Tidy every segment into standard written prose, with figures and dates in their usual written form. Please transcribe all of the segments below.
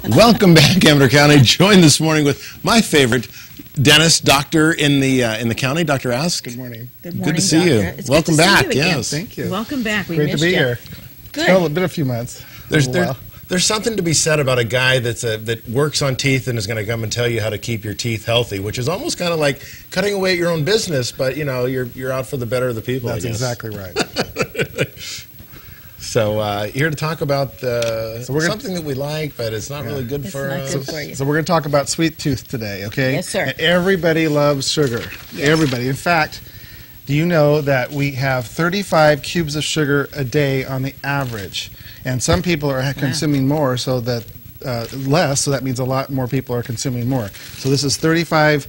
Welcome back, Amador County. Joined this morning with my favorite dentist, doctor in the county, Dr. Ask. Good morning. Good morning, Good to see Doctor. you. It's Welcome good to see back. you again. Yes. Thank you. Welcome back. We Great to missed be you. here. Good. Well, been a few months. There's something to be said about a guy that works on teeth and is going to come and tell you how to keep your teeth healthy, which is almost kind of like cutting away at your own business, but you're out for the better of the people. That's I guess. exactly right. So here to talk about something that we like, but it's not really good It's for not us. good for you. So we're going to talk about sweet tooth today, okay? Yes, sir. And everybody loves sugar. Yes. Everybody. In fact, do you know that we have 35 cubes of sugar a day on the average? And some people are consuming more, so that less, so that means a lot more people are consuming more. So this is 35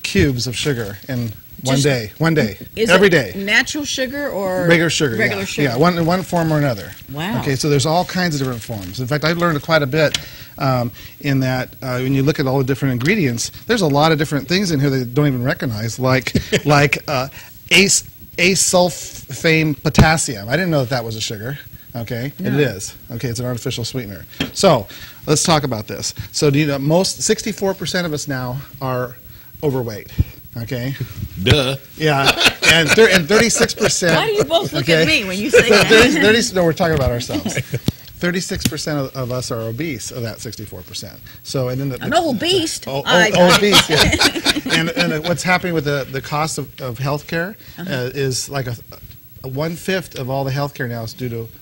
cubes of sugar in one day. Is Every it day. natural sugar or Regular sugar. Regular yeah. sugar. Yeah, one form or another. Wow. Okay, so there's all kinds of different forms. In fact, I've learned quite a bit in that when you look at all the different ingredients, there's a lot of different things in here that you don't even recognize, like asulfame potassium. I didn't know that was a sugar. Okay, No. it is. Okay, it's an artificial sweetener. So let's talk about this. So do you know 64% of us now are overweight? Okay. Duh. Yeah, and 36%. Why do you both look okay. at me when you say that? No, we're talking about ourselves. 36% of us are obese of that 64%. So and then An old beast. obese. Yeah. and what's happening with the cost of health care is like a 1/5 of all the healthcare now is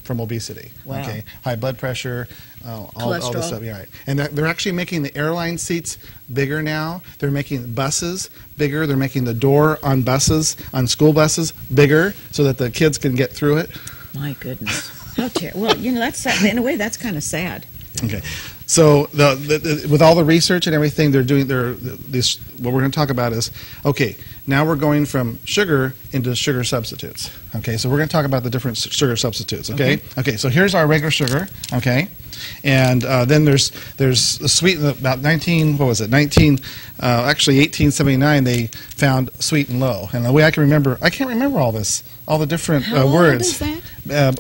from obesity. Wow. Okay, high blood pressure, all this stuff. Yeah, right. And they're actually making the airline seats bigger now. They're making buses bigger. They're making the door on buses, on school buses, bigger, so that the kids can get through it. My goodness. How terrible. Well, that's sad. In a way, that's kind of sad. Okay, so with all the research and everything they're doing, what we're going to talk about is, okay, now we're going from sugar into sugar substitutes. Okay, so we're going to talk about the different sugar substitutes. Okay, okay, so here's our regular sugar. Okay, and then there's a sweet about 1879 they found sweet and low. And the way I can't remember all the different How words. old is that?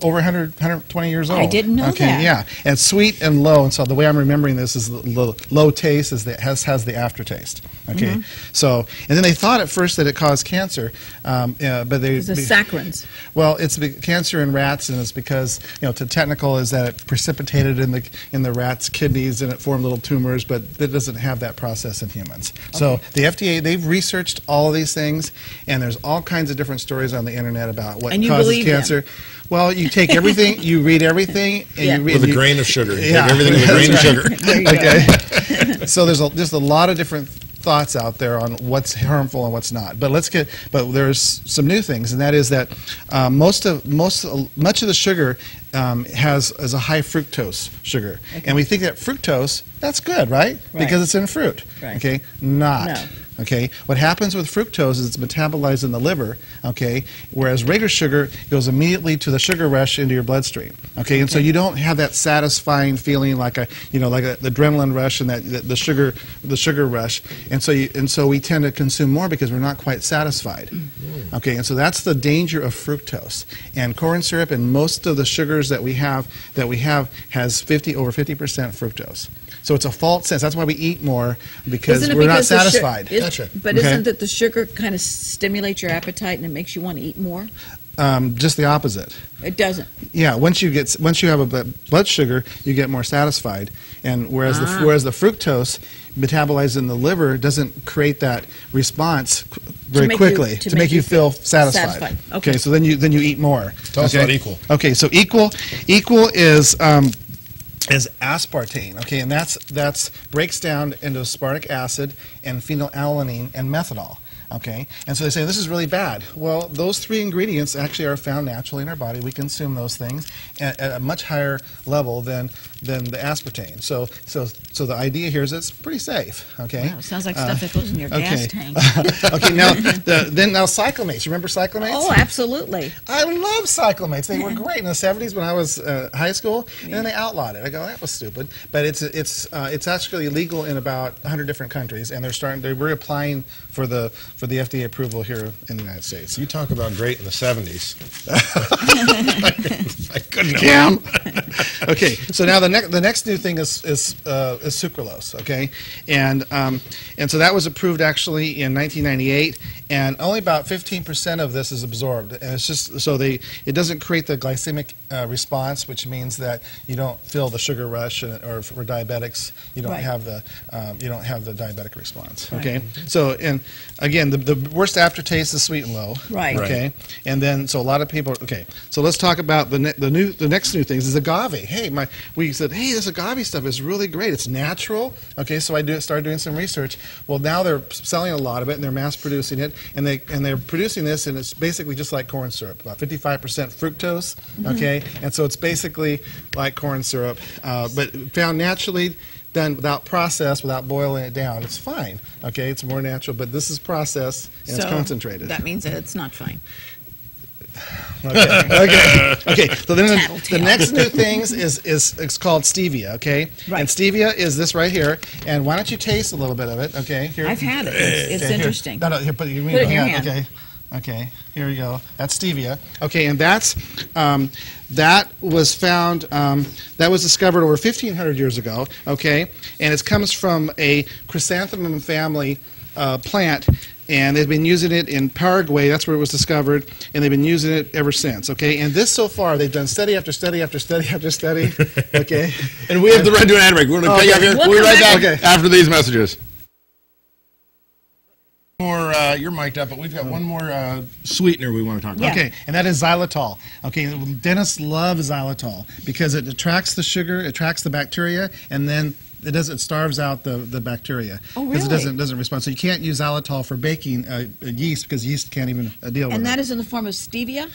Over 120 years old. I didn't know okay, that. Yeah, and sweet and low. And so the way I'm remembering this is the low taste has the aftertaste. Okay, so and then they thought at first that it caused cancer, but they It's the saccharins. well, it's cancer in rats, and it's because the technical is that it precipitated in the rats' kidneys and it formed little tumors, but it doesn't have that process in humans. So the FDA, they've researched all of these things, and there's all kinds of different stories on the internet about what And you causes believe them? cancer. Well, you take everything, you read everything, and Yeah. you read With a grain of sugar. You Yeah. take everything with a grain of sugar. There you go. Okay. So there's a lot of different thoughts out there on what's harmful and what's not. But there's some new things, and that is that much of the sugar is a high fructose sugar, and we think that fructose, that's good, right? Because it's in fruit. Right. Okay, not. No. Okay, what happens with fructose is it's metabolized in the liver. Okay, whereas regular sugar goes immediately to the sugar rush into your bloodstream. Okay, and so you don't have that satisfying feeling like the adrenaline rush and the sugar rush, and so we tend to consume more because we're not quite satisfied. Okay, and so that's the danger of fructose. And corn syrup and most of the sugars that we have has over 50% fructose. So it's a false sense. That's why we eat more, because we're not satisfied. Gotcha. But isn't it the sugar kind of stimulates your appetite and it makes you want to eat more? Just the opposite. It doesn't. Yeah, once you have a blood sugar, you get more satisfied, and whereas the fructose metabolized in the liver doesn't create that response very quickly to make you feel satisfied. Okay. So then you eat more. Tell us about equal. Okay, so equal is aspartame, okay, and that's breaks down into aspartic acid and phenylalanine and methanol. Okay, and so they say this is really bad. Well, those three ingredients actually are found naturally in our body. We consume those things at a much higher level than the aspartame. So the idea here is it's pretty safe. Okay. Wow, sounds like stuff that goes in your gas tank. Okay. Now cyclamates. Remember cyclamates? Oh, absolutely. I love cyclamates. They were great in the 70s when I was high school, and then they outlawed it. I go, that was stupid. But it's actually legal in about 100 different countries, and they're reapplying for the FDA approval here in the United States. You talk about great in the 70s. I couldn't Cam. Okay, so now the next new thing is sucralose. Okay, and so that was approved actually in 1998, and only about 15% of this is absorbed, and it's just so it doesn't create the glycemic response, which means that you don't feel the sugar rush, or for diabetics, you don't Right. have the diabetic response. Okay, so and again, the worst aftertaste is sweet and low. Right. Okay, and then so a lot of people. Okay, so let's talk about the next new things is agave. Hey, we said, hey, this agave stuff is really great. It's natural. Okay, so I started doing some research. Well, now they're selling a lot of it and they're mass producing it, and they're producing this, and it's basically just like corn syrup, about 55% fructose. Okay, and so it's basically like corn syrup, but found naturally. Done without process, without boiling it down. It's fine. Okay, it's more natural, but this is processed and it's concentrated. That means that it's not fine. Okay. So then the Tattletale. next new things is it's called stevia. Okay, Right. and stevia is this right here. And why don't you taste a little bit of it? Okay, here. I've had it. It's Okay, here. interesting. No, here, put it in Put it in your hand. Okay. Okay, here we go. That's stevia. Okay, and that's that was found. That was discovered over 1,500 years ago. Okay, and it comes from a chrysanthemum family plant, and they've been using it in Paraguay. That's where it was discovered, and they've been using it ever since. Okay, and this so far they've done study after study after study after study. Okay, And we have to run to an ad break. We're going to cut you off here. We'll We'll be come right back back. Okay. after these messages. More, you're mic'd up, but we've got one more sweetener we want to talk about. Yeah. Okay, and that is xylitol. Okay, dentists love xylitol because it attracts the sugar, attracts the bacteria, and then it starves out the bacteria. Oh, Because really? it doesn't respond. So you can't use xylitol for baking yeast because yeast can't even deal with And it. that is in the form of stevia?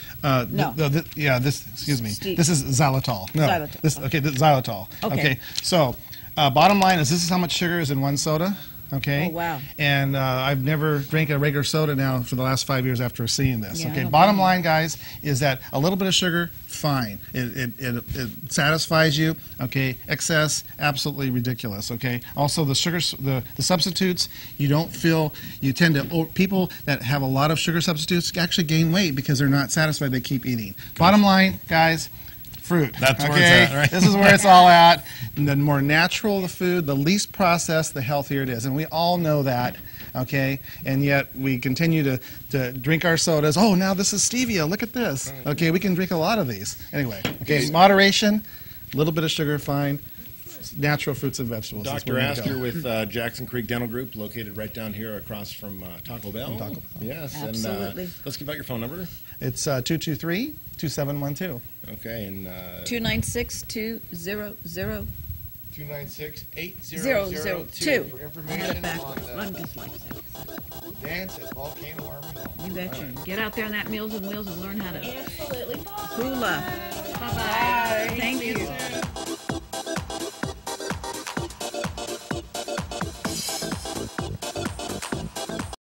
No. Excuse me. Ste- This is xylitol. No, Xylitol. this xylitol. Okay. So, bottom line is this is how much sugar is in one soda. Okay. Oh, wow. And I've never drank a regular soda now for the last 5 years after seeing this. Yeah, I Okay. don't Bottom blame you. line, guys, is that a little bit of sugar, fine. It satisfies you. Okay. Excess, absolutely ridiculous. Okay. Also, the sugars, the substitutes, you don't feel. You tend to people that have a lot of sugar substitutes actually gain weight because they're not satisfied. They keep eating. Bottom line, guys. Fruit. That's where okay? it's at, right? This is where it's all at. And the more natural the food, the least processed, the healthier it is. And we all know that, okay? And yet we continue to drink our sodas. Oh, now this is stevia. Look at this. Okay, we can drink a lot of these. Anyway, okay, moderation, a little bit of sugar, fine. Natural fruits and vegetables. is Dr. where we go. Asker with Jackson Creek Dental Group, located right down here across from Taco Bell. Taco Bell. Yes. Absolutely. And let's give out your phone number. It's 223-2712. Okay. And 296-200. 296-8002 for information on I'm dyslexic. the dance at Volcano Army Hall. You betcha. Get out there on that Meals and Wheels and learn how to Absolutely. hula. Bye-bye. Thank you.